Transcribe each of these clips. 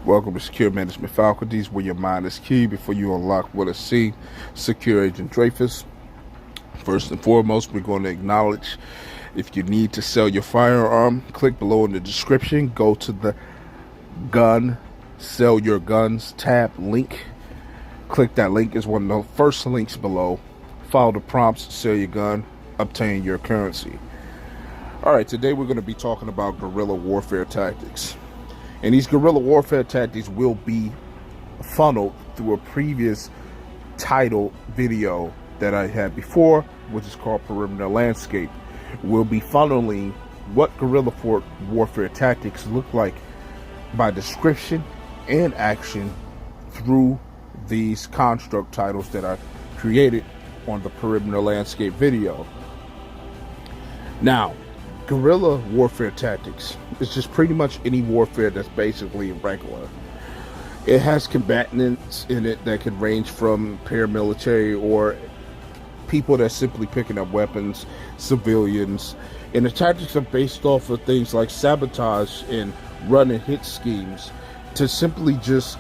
Welcome to Secure Management Faculties, where your mind is key before you unlock what is C. Secure Agent Dreyfus. First and foremost, we're going to acknowledge if you need to sell your firearm, click below in the description. Go to the gun, sell your guns tab link. Click that link. It's one of the first links below. Follow the prompts, sell your gun, obtain your currency. All right, today we're going to be talking about guerrilla warfare tactics. And these guerrilla warfare tactics will be funneled through a previous title video that I had before, which is called Perimeter Landscape. We'll be funneling what guerrilla warfare tactics look like by description and action through these construct titles that I created on the Perimeter Landscape video. Now, guerrilla warfare tactics is just pretty much any warfare that's basically regular. It has combatants in it that can range from paramilitary or people that's simply picking up weapons, civilians, and the tactics are based off of things like sabotage and run and hit schemes to simply just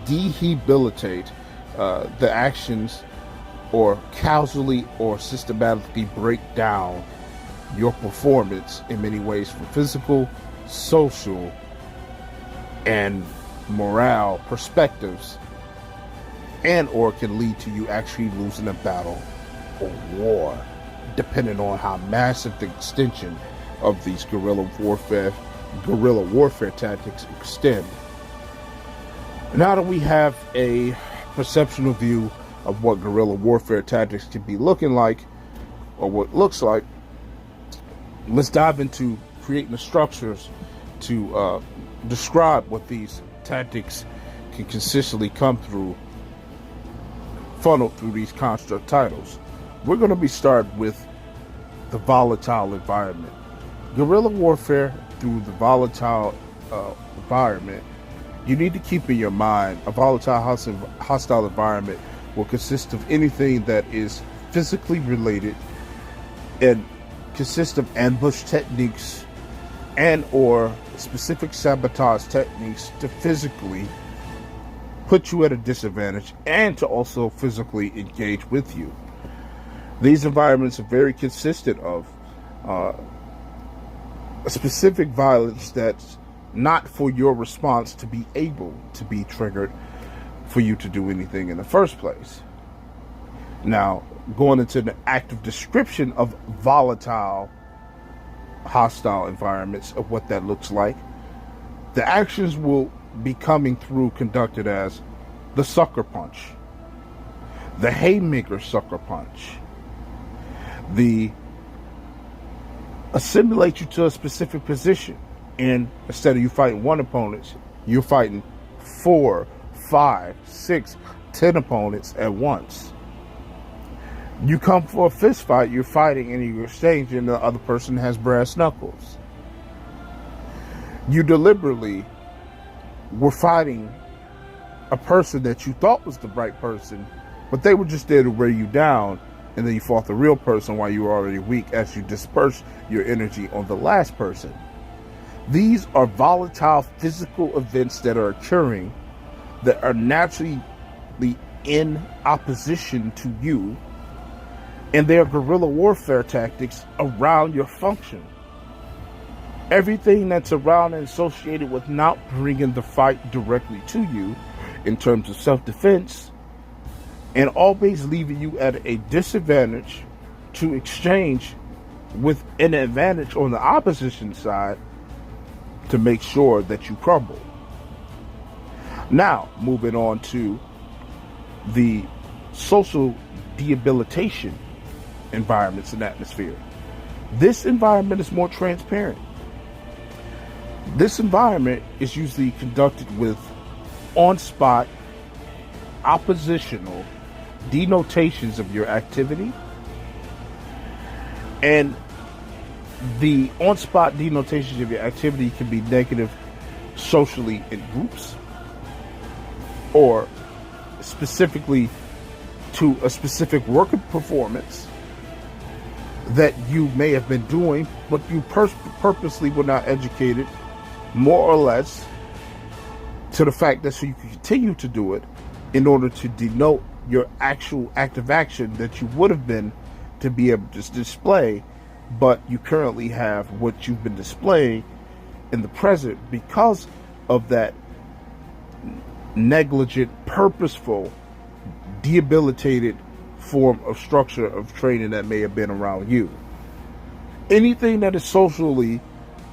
debilitate the actions or causally or systematically break down your performance in many ways, from physical, social, and morale perspectives, and or can lead to you actually losing a battle or war, depending on how massive the extension of these guerrilla warfare tactics extend. Now that we have a perceptual view of what guerrilla warfare tactics can be looking like, or what it looks like, let's dive into creating the structures to describe what these tactics can consistently come through, funneled through these construct titles. We're going to be starting with the volatile environment. Guerrilla warfare through the volatile environment. You need to keep in your mind a volatile hostile environment will consist of anything that is physically related and consist of ambush techniques and or specific sabotage techniques to physically put you at a disadvantage and to also physically engage with you. These environments are very consistent of a specific violence that's not for your response to be able to be triggered for you to do anything in the first place. Now, going into the active description of volatile, hostile environments, of what that looks like, the actions will be coming through conducted as the sucker punch, the haymaker sucker punch, the assimilate you to a specific position, and instead of you fighting one opponent, you're fighting 4, 5, 6, 10 opponents at once. You come for a fist fight, you're fighting and you're exchanging, and the other person has brass knuckles. You deliberately were fighting a person that you thought was the right person, but they were just there to wear you down, and then you fought the real person while you were already weak as you dispersed your energy on the last person. These are volatile physical events that are occurring that are naturally in opposition to you, and they are guerrilla warfare tactics around your function. Everything that's around and associated with not bringing the fight directly to you in terms of self-defense, and always leaving you at a disadvantage to exchange with an advantage on the opposition side to make sure that you crumble. Now, moving on to the social debilitation environments and atmosphere. This environment is more transparent. This environment is usually conducted with on-spot, oppositional denotations of your activity, and the on-spot denotations of your activity can be negative socially in groups, or specifically to a specific work performance that you may have been doing, but you purposely were not educated, more or less, to the fact that so you can continue to do it in order to denote your actual active action that you would have been to be able to display, but you currently have what you've been displaying in the present because of that negligent, purposeful, debilitated form of structure of training that may have been around you. Anything that is socially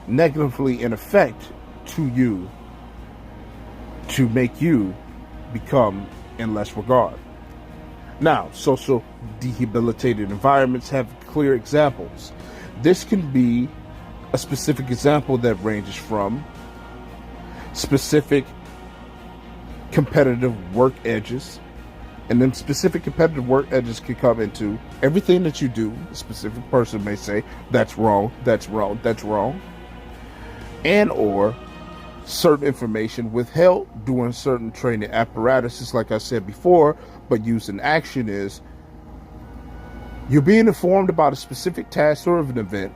negatively in effect to you to make you become in less regard. Now, social debilitated environments have clear examples. This can be a specific example that ranges from specific competitive work edges, and then specific competitive work edges can come into everything that you do. A specific person may say, that's wrong, that's wrong, that's wrong. And or certain information withheld during certain training apparatuses, like I said before, but used in action is you're being informed about a specific task or an event,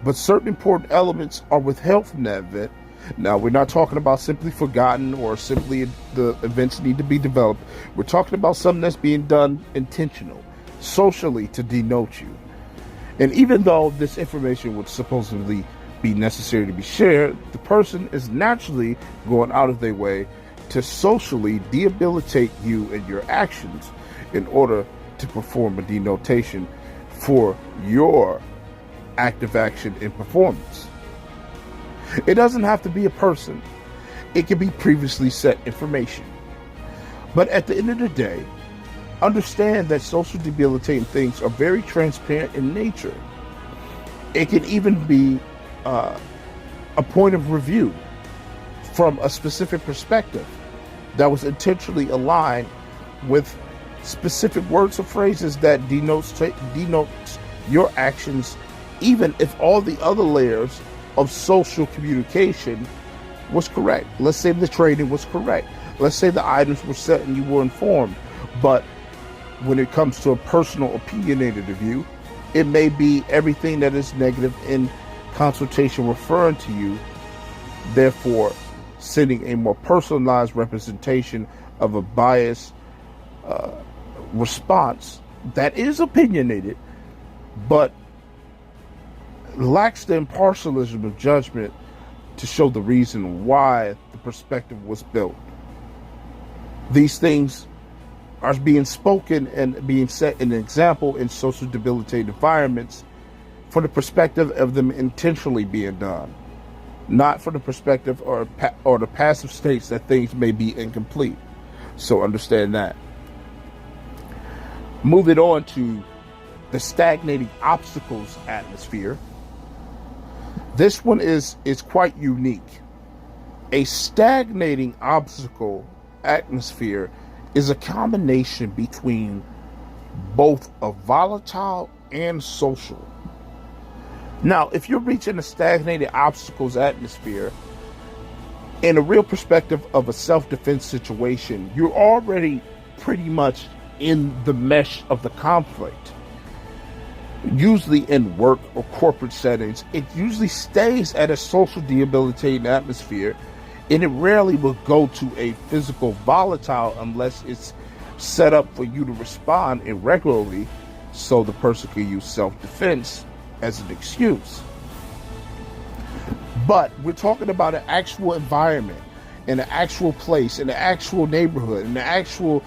but certain important elements are withheld from that event. Now, we're not talking about simply forgotten or simply the events need to be developed. We're talking about something that's being done intentional, socially, to denote you. And even though this information would supposedly be necessary to be shared, the person is naturally going out of their way to socially debilitate you and your actions in order to perform a denotation for your active action and performance. It doesn't have to be a person. It can be previously set information. But at the end of the day, understand that social debilitating things are very transparent in nature. It can even be a point of review from a specific perspective that was intentionally aligned with specific words or phrases that denotes your actions, even if all the other layers of social communication was correct. Let's say the training was correct. Let's say the items were set and you were informed. But when it comes to a personal opinionated view, it may be everything that is negative in consultation referring to you, therefore sending a more personalized representation of a biased response that is opinionated, but lacks the impartialism of judgment to show the reason why the perspective was built. These things are being spoken and being set an example in social debilitated environments from the perspective of them intentionally being done, not from the perspective or the passive states that things may be incomplete. So understand that. Moving on to the stagnating obstacles atmosphere. This one is quite unique. A stagnating obstacle atmosphere is a combination between both a volatile and social. Now, if you're reaching a stagnated obstacles atmosphere in a real perspective of a self-defense situation, you're already pretty much in the mesh of the conflict. Usually in work or corporate settings, it usually stays at a social debilitating atmosphere, and it rarely will go to a physical volatile unless it's set up for you to respond irregularly so the person can use self-defense as an excuse. But we're talking about an actual environment, in an actual place, in an actual neighborhood, in an actual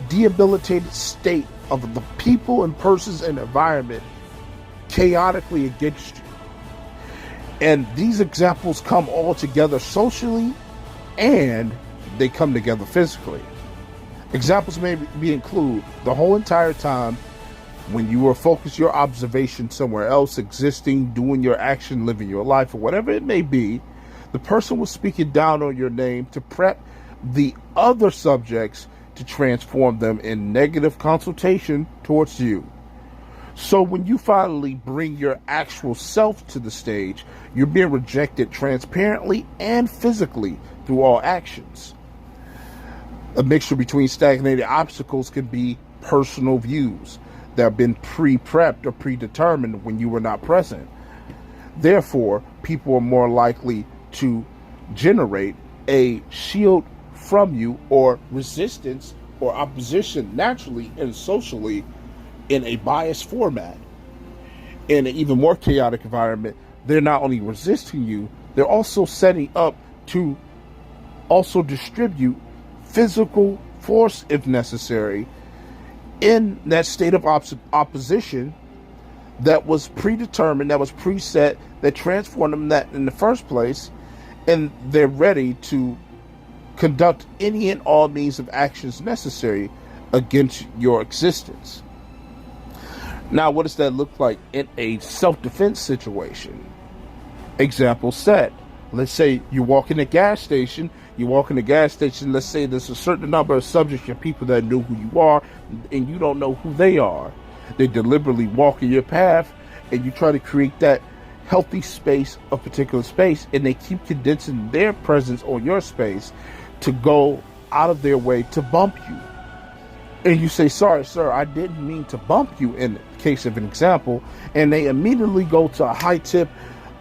debilitated state of the people and persons and environment chaotically against you. And these examples come all together socially, and they come together physically. Examples may include the whole entire time when you were focused your observation somewhere else, existing, doing your action, living your life, or whatever it may be, the person was speaking down on your name to prep the other subjects to transform them in negative consultation towards you. So when you finally bring your actual self to the stage, you're being rejected transparently and physically through all actions. A mixture between stagnated obstacles can be personal views that have been pre-prepped or predetermined when you were not present. Therefore, people are more likely to generate a shield from you, or resistance or opposition naturally and socially in a biased format. In an even more chaotic environment, they're not only resisting you, they're also setting up to also distribute physical force if necessary in that state of opposition that was predetermined, that was preset, that transformed them that in the first place, and they're ready to conduct any and all means of actions necessary against your existence. Now, what does that look like in a self-defense situation? Example set. Let's say you walk in a gas station. Let's say there's a certain number of subjects or people that know who you are, and you don't know who they are. They deliberately walk in your path, and you try to create that healthy space, a particular space, and they keep condensing their presence on your space to go out of their way to bump you. And you say, sorry, sir, I didn't mean to bump you, in the case of an example, and they immediately go to a high tip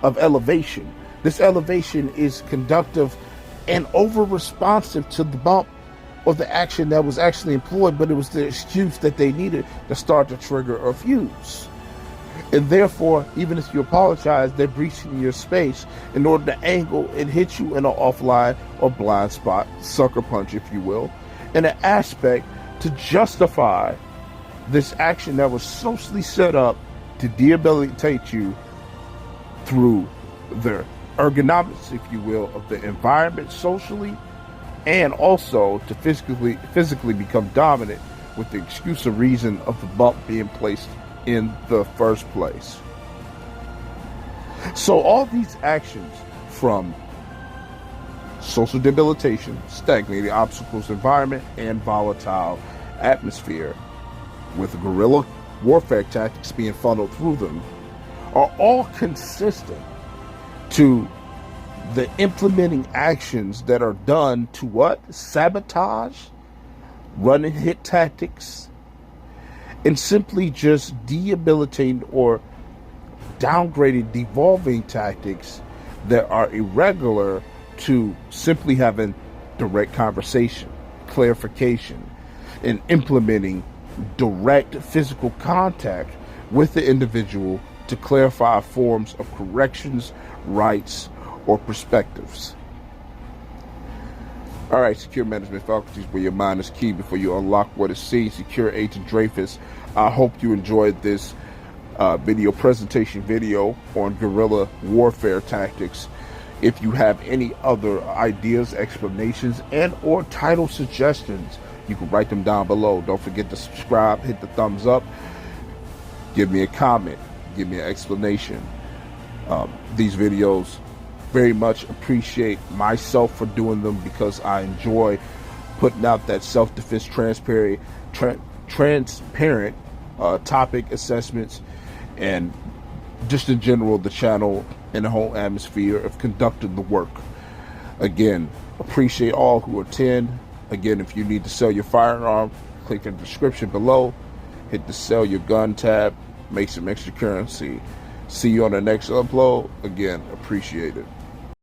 of elevation. This elevation is conductive and over-responsive to the bump or the action that was actually employed, but it was the excuse that they needed to start the trigger or fuse. And therefore, even if you apologize, they're breaching your space in order to angle and hit you in an offline or blind spot, sucker punch, if you will, in an aspect to justify this action that was socially set up to debilitate you through the ergonomics, if you will, of the environment socially, and also to physically become dominant with the excuse or reason of the bump being placed in the first place. So all these actions, from social debilitation, stagnating obstacles, environment, and volatile atmosphere, with guerrilla warfare tactics being funneled through them, are all consistent to the implementing actions that are done to what? Sabotage, run and hit tactics, and simply just debilitating or downgrading, devolving tactics that are irregular to simply having direct conversation, clarification, and implementing direct physical contact with the individual to clarify forms of corrections, rights, or perspectives. All right, secure management faculties, where your mind is key before you unlock what is seen. Secure Agent Dreyfus. I hope you enjoyed this video presentation video on guerrilla warfare tactics. If you have any other ideas, explanations, and or title suggestions, you can write them down below. Don't forget to subscribe, hit the thumbs up, give me a comment, give me an explanation. These videos, very much appreciate myself for doing them, because I enjoy putting out that self-defense transparent topic assessments, and just in general the channel and the whole atmosphere of conducting the work. Again, appreciate all who attend. Again, if you need to sell your firearm, click in the description below, hit the sell your gun tab, make some extra currency. See you on the next upload. Again, appreciate it.